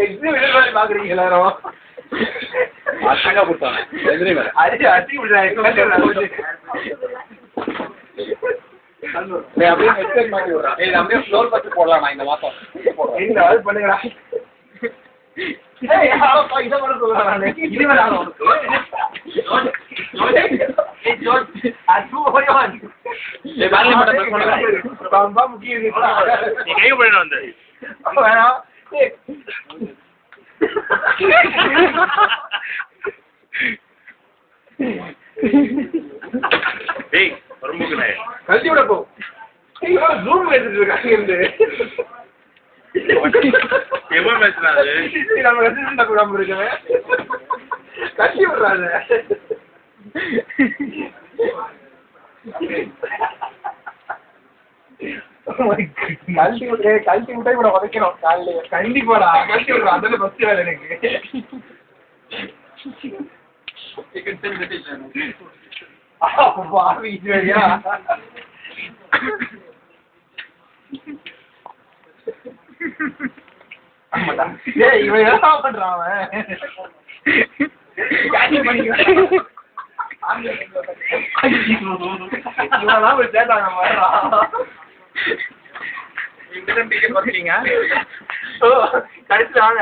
Exhibition பாக்குறீங்க எல்லாரும் அழகா கொடுத்தாங்க அடிச்சு அப்படியே ஹெட்செட் மாட்டி விடுறான். ஏய் அப்படியே ஃப்ளோர் பத்தி போடலாம் நான் இந்த மாசம் போடுறேன். என்ன அது பண்ணுங்கடா. ஏய் யாரப்பா இத பண்ண சொல்றா நானு. இது வேணாம் உனக்கு. ஏய் ஜோட் அது போறியா? ஏய் பாரலி மட்டும் பிரஸ் பண்ணுங்க. பாம்பா முக்கியம் நீ கைய போடுறேன் வந்து. வேணாம். ஏய் வரும்போக்குனே கல்வி விட போ. ஏய் ஜூம் எடுத்துட்டு இருக்காங்க இருந்து. எவ்வளவு மேட்ச்னா அது? நம்ம ரெசிடென்ட் ப்ரோகிராம் இருக்குவே. கல்வி விடுறாங்க. கல்வி விட்டா கூட உதைக்கணும் காலையில. கண்டிப்பாடா கல்வி விடுறா அதெல்லாம் ஃபர்ஸ்ட் வேலை எனக்கு. இவன் என்ன பண்றான் அவன்? இவெல்லாம் ஒரு சேட்டா நம்ம கடைசி வாங்க.